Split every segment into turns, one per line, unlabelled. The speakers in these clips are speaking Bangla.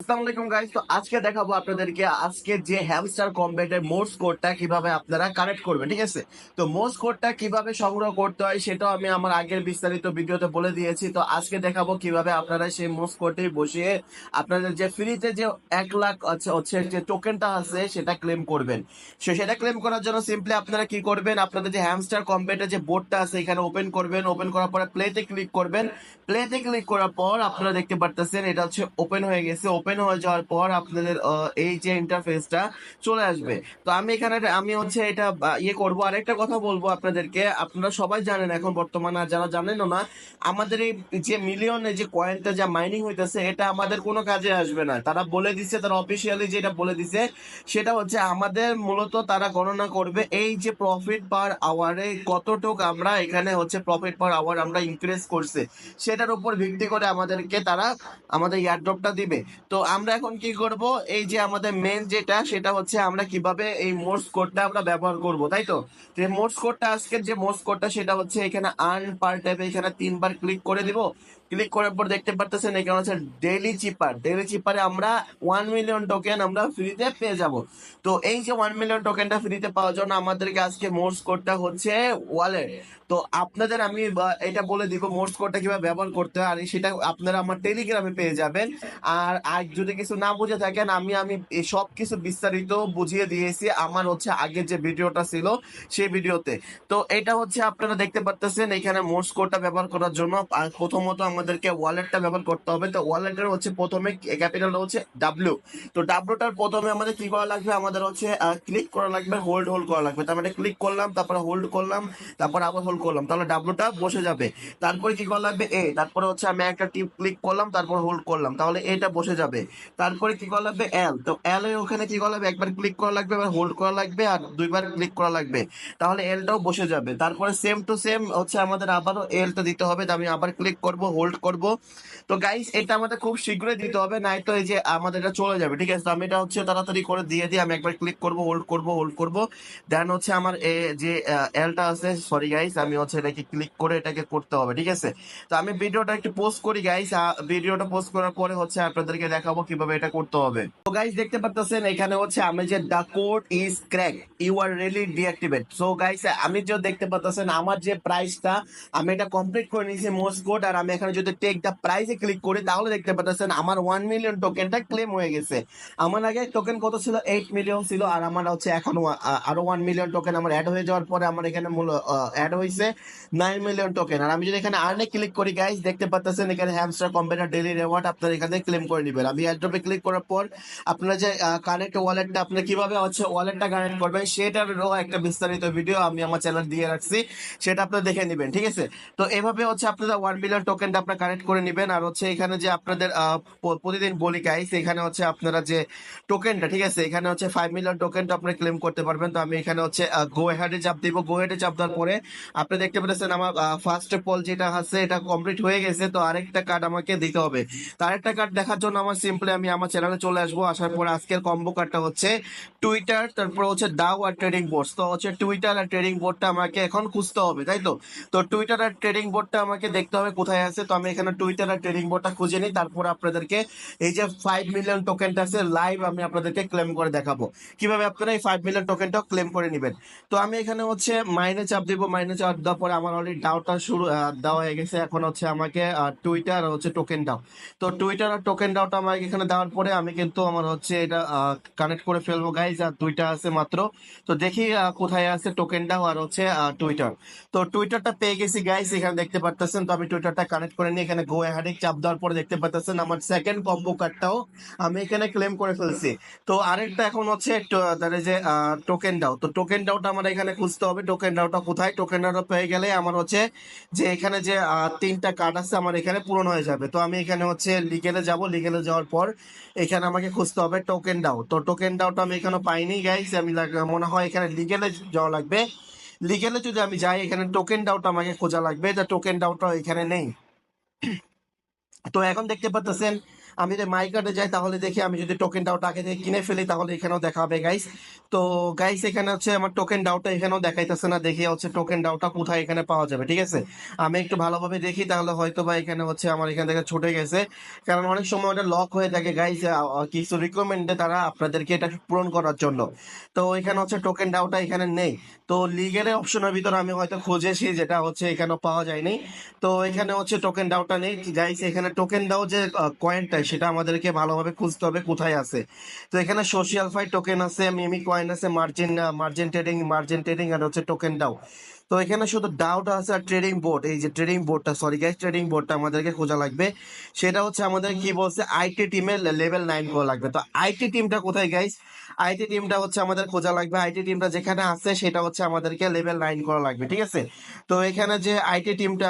আসসালামু আলাইকুম গাইস। তো আজকে দেখাবো আপনাদেরকে আজকে যে হ্যামস্টার কম্বেটের মোর্স কোডটা কিভাবে আপনারা কানেক্ট করবেন, ঠিক আছে? তো মোর্স কোডটা কিভাবে সংগ্রহ করতে হয় সেটাও আমি আমার আগের বিস্তারিত ভিডিওতে বলে দিয়েছি। তো আজকে দেখাবো কিভাবে আপনারা সেই মোর্স কোডটি বসিয়ে আপনাদের যে ফ্রিতে যে 1 লাখ হচ্ছে যে টোকেনটা আছে সেটা ক্লেম করবেন। সেটা ক্লেম করার জন্য সিম্পলি আপনারা কি করবেন, আপনাদের যে হ্যামস্টার কম্বেটের যে বোর্ডটা আছে এখানে ওপেন করবেন। ওপেন করার পরে প্লেতে ক্লিক করবেন। প্লেতে ক্লিক করার পর আপনারা দেখতে পারতেছেন এটা হচ্ছে ওপেন হয়ে গেছে। ওপেন হয়ে যাওয়ার পর আপনাদের এই যে ইন্টারফেসটা চলে আসবে। তো আমি এখানে আমি হচ্ছে এটা ইয়ে করবো। আরেকটা কথা বলবো আপনাদেরকে, আপনারা সবাই জানেন এখন বর্তমানে, আর যারা জানেনও না, আমাদের এই যে মিলিয়নে যে কয়েনটা যা মাইনিং হইতেছে এটা আমাদের কোনো কাজে আসবে না। তারা বলে দিছে, তারা অফিসিয়ালি যেটা বলে দিছে সেটা হচ্ছে আমাদের মূলত তারা গণনা করবে এই যে প্রফিট পার আওয়ারে কতটুকু আমরা এখানে হচ্ছে প্রফিট পার আওয়ার আমরা ইনক্রিজ করছে সেটার উপর ভিত্তি করে আমাদেরকে তারা আমাদের এয়ারড্রপটা দিবে। তো আমরা এখন কি করব, এই যে আমাদের মেন যেটা সেটা হচ্ছে আমরা কিভাবে এই মোর্স কোডটা আমরা ব্যবহার করব, তাই তো? যে মোর্স কোডটা, আজকের যে মোর্স কোডটা সেটা হচ্ছে এখানে আর্ন পার ট্যাবে এখানে 3 বার ক্লিক করে দিব। ক্লিক করার পর দেখতে পারতেছেন এখানে হচ্ছে ডেইলি চিপার। ডেইলি চিপারে আমরা 1 মিলিয়ন টোকেন আমরা ফ্রিতে পেয়ে যাব। তো এই যে 1 মিলিয়ন টোকেনটা ফ্রিতে পাওয়ার জন্য আমাদেরকে আজকে মোর্স কোডটা হচ্ছে ওয়ালেট। তো আপনাদের আমি এটা বলে দিব মোর্স কোডটা কিভাবে ব্যবহার করতে হয়, আর সেটা আপনারা আমার টেলিগ্রামে পেয়ে যাবেন। আর যদি কিছু না বুঝে থাকেন, আমি এই সব কিছু বিস্তারিত বুঝিয়ে দিয়েছি আমার হচ্ছে আগের যে ভিডিওটা ছিল সেই ভিডিওতে। তো এটা হচ্ছে আপনারা দেখতে পারতেছেন এখানে মোর্স কোডটা ব্যবহার করার জন্য প্রথমত আমাদেরকে ওয়ালেটটা ব্যবহার করতে হবে। তো ওয়ালেটের হচ্ছে প্রথমে ক্যাপিটালটা হচ্ছে ডাব্লিউ। তো ডাব্লিউটার প্রথমে আমাদের কি করা লাগবে, আমাদের হচ্ছে ক্লিক করা লাগবে, হোল্ড হোল্ড করা লাগবে। তার মানে ক্লিক করলাম, তারপরে হোল্ড করলাম, তারপর আবার হোল্ড করলাম, তাহলে ডাব্লুটা বসে যাবে। তারপরে কি করা লাগবে, এ, তারপরে হচ্ছে আমি একটা টিপ ক্লিক করলাম, তারপর হোল্ড করলাম, তাহলে এটা বসে যাবে। তারপরে কি করা লাগবে, এল। তো এল এর ওখানে কি করা লাগবে, একবার ক্লিক করা লাগবে, এবার হোল্ড করা লাগবে, আর 2 বার ক্লিক করা লাগবে, তাহলে এলটাও বসে যাবে। তারপরে সেম টু সেম হচ্ছে আমাদের আবারও এলটা দিতে হবে। তো আমি আবার ক্লিক করব, হোল্ড করব। তো গাইস এটা আমাদের খুব শীঘ্রই দিতে হবে, নাই তো এই যে আমাদের এটা চলে যাবে, ঠিক আছে? তো আমি এটা হচ্ছে তাড়াতাড়ি করে দিয়ে দিই। আমি একবার ক্লিক করব, হোল্ড করব, হোল্ড করব, দেন হচ্ছে আমার যে এলটা আছে, সরি গাইস, আমি হচ্ছে এটাকে ক্লিক করে এটাকে করতে হবে, ঠিক আছে? তো আমি ভিডিওটা একটু পোস্ট করি গাইস। ভিডিওটা পোস্ট করার পরে হচ্ছে আপনাদেরকে দেখাবো কিভাবে এটা করতে হবে। তো গাইস দেখতে পাচ্ছেন এখানে হচ্ছে আমি যে the code is crack, you are really deactivate. So guys আমি যে দেখতে পাচ্ছেন আমার যে প্রাইসটা, আমি এটা কমপ্লিট করে নিয়েছি মোস্ট কোড। আর আমি এখানে যদি টেক দা প্রাইসে ক্লিক করি তাহলে দেখতে পাচ্ছেন আমার 1 মিলিয়ন টোকেনটা ক্লেম হয়ে গেছে। আমার আগে টোকেন কত ছিল, 8 মিলিয়ন ছিল, আর আমার হচ্ছে এখন আরো 1 মিলিয়ন টোকেন আমার অ্যাড হয়ে যাওয়ার পরে আমার এখানে মূল অ্যাড হয়েছে 9 মিলিয়ন টোকেন। আর আমি যদি এখানে আর্নে ক্লিক করি গাইস, দেখতে পাচ্ছেন এখানে হ্যামস্টার কম্পিউটার ডেইলি রেওয়ার্ড আপনারা এখানে ক্লেম করে নেবেন। আমি এয়ারড্রপে ক্লিক করার পর আপনারা যে কানেক্ট ওয়ালেটটা, আপনারা কিভাবে হচ্ছে ওয়ালেটটা কানেক্ট করবেন সেটারও একটা বিস্তারিত ভিডিও আমি আমার চ্যানেল দিয়ে রাখছি, সেটা আপনারা দেখে নেবেন, ঠিক আছে? তো এভাবে হচ্ছে আপনারা 1 মিলিয়ন টোকেনটা আপনারা কানেক্ট করে নেবেন। আর হচ্ছে এখানে যে আপনাদের প্রতিদিন বলি গাইস, এখানে হচ্ছে আপনারা যে টোকেনটা, ঠিক আছে, এখানে হচ্ছে 5 মিলিয়ন টোকেনটা আপনি ক্লেম করতে পারবেন। তো আমি এখানে হচ্ছে গো হেডে চাপ দিব। গো হেডে চাপ দেওয়ার পরে আপনি দেখতে পাচ্ছেন আমার ফার্স্ট পল যেটা আছে এটা কমপ্লিট হয়ে গেছে। তো আরেকটা কার্ড আমাকে দিতে হবে। তো আরেকটা কার্ড দেখার জন্য আমার সিম্পলি আমি আমার চ্যানেলে চলে আসবো। আসার পরে আজকের কম্বো কার্ডটা হচ্ছে টুইটার, তারপর হচ্ছে দাও আর ট্রেডিং বোর্ডস। তো হচ্ছে টুইটার আর ট্রেডিং বোর্ডটা আমাকে এখন খুঁজতে হবে, তাই তো? তো টুইটার আর ট্রেডিং বোর্ডটা আমাকে দেখতে হবে কোথায় আছে। তো আমি এখানে টুইটার আর ট্রেডিং বোর্ডটা খুঁজে নিই, তারপর আপনাদেরকে এই যে 5 মিলিয়ন টোকেনটা আছে লাইভ আমি আপনাদেরকে ক্লেম করে দেখাবো কিভাবে আপনারা এই 5 মিলিয়ন টোকেনটা ক্লেম করে নেবেন। তো আমি এখানে হচ্ছে মাইনে চাপ দিব। মাইনে চাপ দেওয়ার পরে আমার অলরেডি ডাউটা শুরু দেওয়া হয়ে গেছে। এখন হচ্ছে আমাকে টুইটার আর হচ্ছে টোকেন দাও। তো টুইটার আর টোকেন দাওটা আমাকে এখানে দেওয়ার পরে আমি কিন্তু আমার হচ্ছে এটা কানেক্ট করে ফেলবো গাইজ। আর 2টা আছে মাত্র। তো দেখি কোথায় আছে টোকেন দাও আর হচ্ছে টুইটার। তো টুইটারটা পেয়ে গেছি গাইজ, এখানে দেখতে পারতেছেন। তো আমি টুইটারটা কানেক্ট করে নিয়ে এখানে গো হ্যাডিং চাপ দেওয়ার পরে দেখতে পারতেছেন আমার সেকেন্ড কম্বো কার্ডটাও আমি এখানে ক্লেম করে ফেলছি। তো আরেকটা এখন হচ্ছে তার যে টোকেন দাও। তো টোকেন দাওটা আমার এখানে খুঁজতে হবে, টোকেন দাওটা কোথায়। টোকেন দাওটা পেয়ে গেলে আমার হচ্ছে যে এখানে যে 3টা কার্ড আছে আমার এখানে পূরণ হয়ে যাবে। তো আমি এখানে হচ্ছে লিগেলে যাব। লিগেলে যাওয়ার পর এখানে আমাকে খুঁজতে হবে টোকেন দাও। তো টোকেন দাওটা আমি এখানে পাইনি গাইস। আমি মনে হয় এখানে লিগেলে যাওয়া লাগবে। লিগেলে যদি আমি যাই এখানে টোকেন দাওটা আমাকে খোঁজা লাগবে, টোকেন দাওটা এখানে নেই। তো এখন দেখতে পাচ্ছেন আমি যদি মাই কার্ডে যাই তাহলে দেখি আমি যদি টোকেন ডাউটা আগে থেকে কিনে ফেলি তাহলে এখানেও দেখা হবে গাইস। তো গাইস এখানে হচ্ছে আমার টোকেন ডাউটা এখানেও দেখাইতেছে না, দেখি হচ্ছে টোকেন ডাউটা কোথায় এখানে পাওয়া যাবে। ঠিক আছে, আমি একটু ভালোভাবে দেখি তাহলে হয়তো বা এখানে হচ্ছে আমার এখান থেকে ছুটে গেছে, কারণ অনেক সময় ওটা লক হয়ে থাকে গাইস, কিছু রিকমেন্ডে তারা আপনাদেরকে এটা পূরণ করার জন্য। তো এখানে হচ্ছে টোকেন ডাউটা এখানে নেই। তো লিগের অপশনের ভিতরে আমি হয়তো খুঁজেছি, যেটা হচ্ছে এখানে পাওয়া যায়নি। তো এখানে হচ্ছে টোকেন ডাউটা নেই গাইস। এখানে টোকেন দাও যে কয়েনটা, সেটা আমাদেরকে ভালোভাবে খুঁজতে হবে কোথায় আছে। তো এখানে সোশিয়াল ফাই টোকেন আছে, মিমি কয়েন আছে, মার্জিন ট্রেডিং আর হচ্ছে টোকেন দাও। তো এখানে শুধু ডাউটা আছে আর ট্রেডিং বোর্ড, এই যে ট্রেডিং বোর্ডটা, সরি গাইস, ট্রেডিং বোর্ডটা আমাদেরকে খোঁজা লাগবে। সেটা হচ্ছে আমাদের কি বলছে, আইটি টিমের লেভেল 9 করা লাগবে। তো আইটি টিমটা কোথায় গাইস? আইটি টিমটা হচ্ছে আমাদের খোঁজা লাগবে, আইটি টিমটা যেখানে আছে সেটা হচ্ছে আমাদেরকে লেভেল 9 করা লাগবে। ঠিক আছে, তো এখানে যে আইটি টিমটা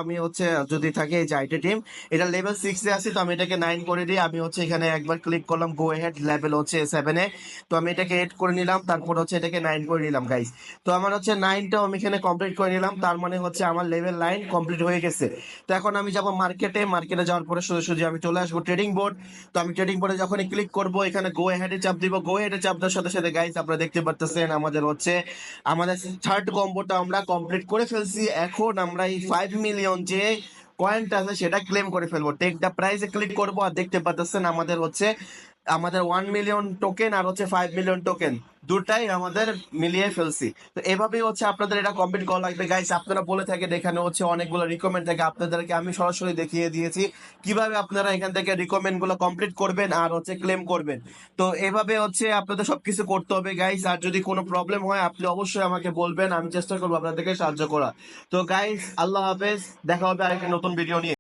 আমি হচ্ছে যদি থাকে এই যে আইটি টিম, এটা লেভেল 6 এ আছে, তো আমি এটাকে 9 করে দিই। আমি হচ্ছে এখানে একবার ক্লিক করলাম, গো হেড, লেভেল হচ্ছে 7 এ। তো আমি এটাকে 8 করে নিলাম, তারপর হচ্ছে এটাকে 9 করে নিলাম গাইস। তো আমার হচ্ছে 9টাও আমি এখানে কমপ্লিট করে নিলাম, তার মানে হচ্ছে আমার লেভেল 9 কমপ্লিট হয়ে গেছে। তো এখন আমি যাব মার্কেটে যাওয়ার পরে সোজাসুজি আমি চলে আসবো ট্রেডিং বোর্ড। তো আমি ট্রেডিং বোর্ডে যখনই ক্লিক করব, এখানে গো হেডে চাপ দিব। গো হেডে চাপ দেওয়ার সাথে সাথে গাইস আপনারা দেখতে পারতেছেন আমাদের থার্ড কম্বোটা আমরা কমপ্লিট করে ফেলছি। এখন আমরা এই 5 মিলিয়ন যে কয়েনটা আছে সেটা ক্লেম করে ফেলবো। টেক দ্য প্রাইজে ক্লিক করবো, আর দেখতে পাচ্ছেন আমাদের 1 মিলিয়ন টোকেন আর হচ্ছে 5 মিলিয়ন টোকেন দুটাই আমাদের মিলিয়ে ফেলছি। তো এভাবেই হচ্ছে আপনাদের এটা কমপ্লিট করা লাগবে গাইস। আপনারা বলে থাকেন এখানে হচ্ছে অনেকগুলো রিকমেন্ড থাকে, আপনাদেরকে আমি সরাসরি দেখিয়ে দিয়েছি কিভাবে আপনারা এখান থেকে রিকমেন্ড গুলো কমপ্লিট করবেন আর হচ্ছে ক্লেম করবেন। তো এভাবে হচ্ছে আপনাদের সবকিছু করতে হবে গাইস। আর যদি কোনো প্রবলেম হয় আপনি অবশ্যই আমাকে বলবেন, আমি চেষ্টা করবো আপনাদেরকে সাহায্য করা। তো গাইস, আল্লাহ হাফেজ, দেখা হবে আরেকটি নতুন ভিডিও নিয়ে।